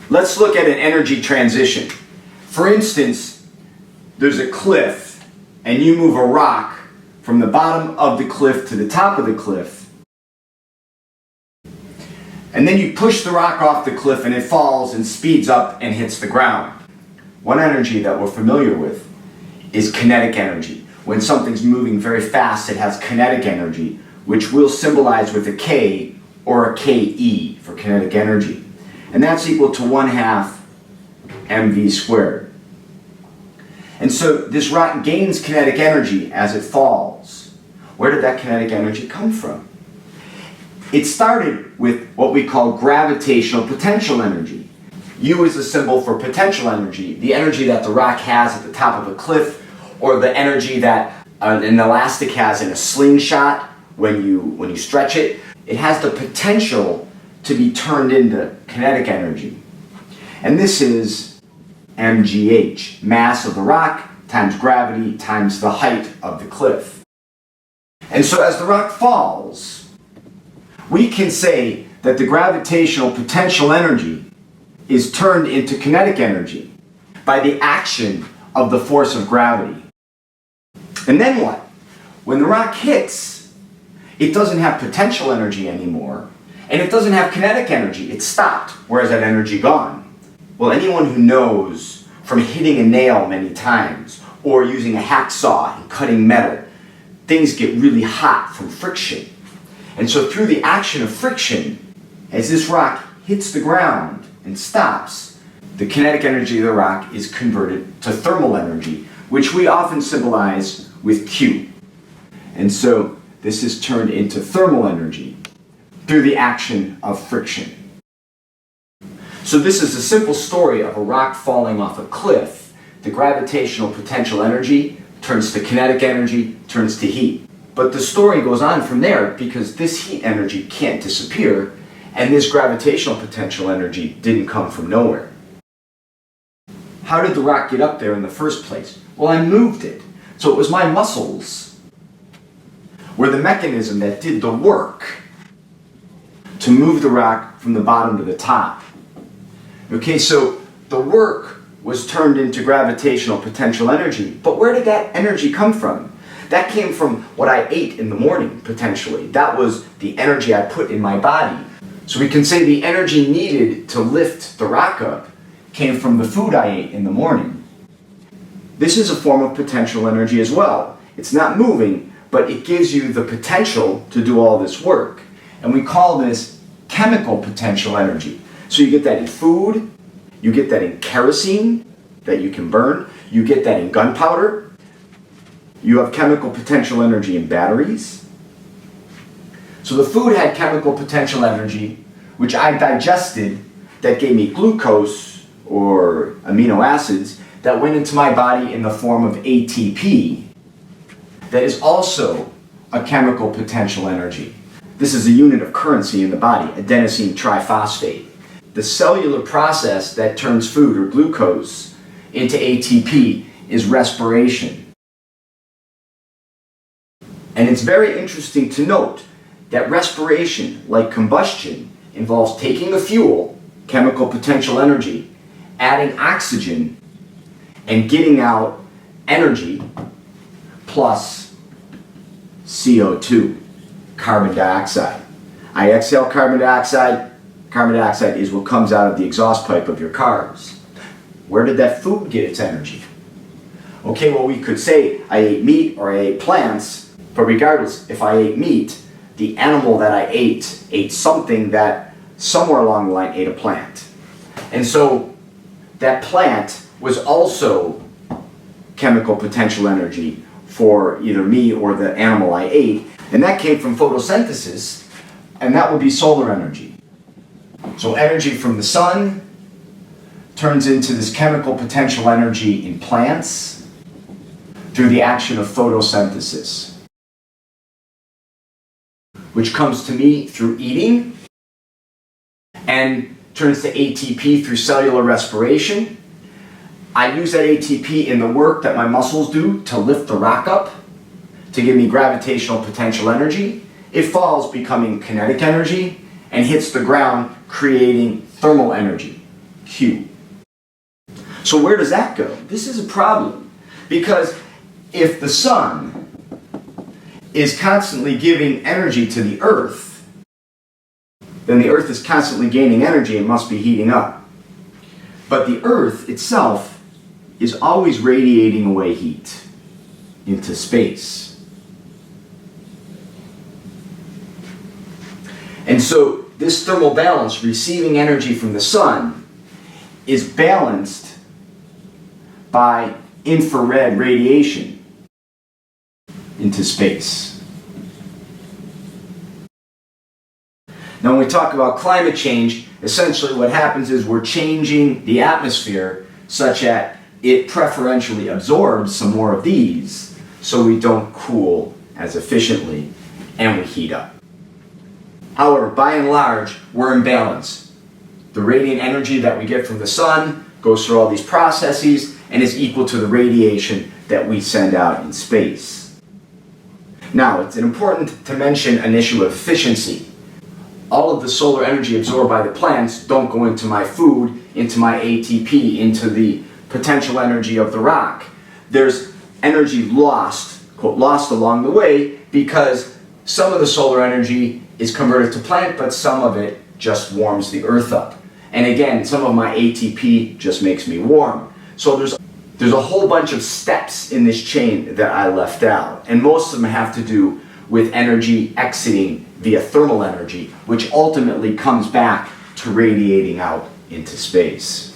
Let's look at an energy transition. For instance, there's a cliff and you move a rock from the bottom of the cliff to the top of the cliff, and then you push the rock off the cliff and it falls and speeds up and hits the ground. One energy that we're familiar with is kinetic energy. When something's moving very fast, it has kinetic energy, which we'll symbolize with a K or a KE for kinetic energy. And that's equal to 1/2 mv squared. And so this rock gains kinetic energy as it falls. Where did that kinetic energy come from? It started with what we call gravitational potential energy. U is the symbol for potential energy, the energy that the rock has at the top of a cliff, or the energy that an elastic has in a slingshot when you stretch it. It has the potential to be turned into kinetic energy. And this is mgh, mass of the rock times gravity times the height of the cliff. And so as the rock falls, we can say that the gravitational potential energy is turned into kinetic energy by the action of the force of gravity. And then what? When the rock hits, it doesn't have potential energy anymore, and it doesn't have kinetic energy. It's stopped. Where's that energy gone? Well, anyone who knows from hitting a nail many times or using a hacksaw and cutting metal, things get really hot from friction. And so through the action of friction, as this rock hits the ground and stops, the kinetic energy of the rock is converted to thermal energy, which we often symbolize with Q. And so this is turned into thermal energy through the action of friction. So this is a simple story of a rock falling off a cliff. The gravitational potential energy turns to kinetic energy, turns to heat. But the story goes on from there because this heat energy can't disappear, and this gravitational potential energy didn't come from nowhere. How did the rock get up there in the first place? Well, I moved it. So it was my muscles were the mechanism that did the work to move the rock from the bottom to the top. Okay, so the work was turned into gravitational potential energy. But where did that energy come from? That came from what I ate in the morning, potentially. That was the energy I put in my body. So we can say the energy needed to lift the rock up came from the food I ate in the morning. This is a form of potential energy as well. It's not moving, but it gives you the potential to do all this work. And we call this chemical potential energy. So you get that in food, you get that in kerosene that you can burn, you get that in gunpowder, you have chemical potential energy in batteries. So the food had chemical potential energy, which I digested, that gave me glucose or amino acids that went into my body in the form of ATP. That is also a chemical potential energy. This is a unit of currency in the body, adenosine triphosphate. The cellular process that turns food or glucose into ATP is respiration. And it's very interesting to note that respiration, like combustion, involves taking the fuel, chemical potential energy, adding oxygen, and getting out energy plus CO2, carbon dioxide. I exhale carbon dioxide. Carbon dioxide is what comes out of the exhaust pipe of your cars. Where did that food get its energy? Okay, well, we could say I ate meat or I ate plants, but regardless, if I ate meat, the animal that I ate something that somewhere along the line ate a plant. And so that plant was also chemical potential energy for either me or the animal I ate. And that came from photosynthesis, and that would be solar energy. So energy from the sun turns into this chemical potential energy in plants through the action of photosynthesis, which comes to me through eating and turns to ATP through cellular respiration. I use that ATP in the work that my muscles do to lift the rock up, to give me gravitational potential energy. It falls, becoming kinetic energy, and hits the ground, creating thermal energy. Q. So where does that go? This is a problem, because if the sun is constantly giving energy to the Earth, then the Earth is constantly gaining energy and must be heating up. But the Earth itself is always radiating away heat into space. And so this thermal balance, receiving energy from the sun, is balanced by infrared radiation into space. Now when we talk about climate change, essentially what happens is we're changing the atmosphere such that it preferentially absorbs some more of these so we don't cool as efficiently and we heat up. However, by and large, we're in balance. The radiant energy that we get from the sun goes through all these processes and is equal to the radiation that we send out in space. Now, it's important to mention an issue of efficiency. All of the solar energy absorbed by the plants don't go into my food, into my ATP, into the potential energy of the rock. There's energy lost, quote, lost along the way, because some of the solar energy is converted to plant, but some of it just warms the Earth up. And again, some of my ATP just makes me warm. So there's a whole bunch of steps in this chain that I left out, and most of them have to do with energy exiting via thermal energy, which ultimately comes back to radiating out into space.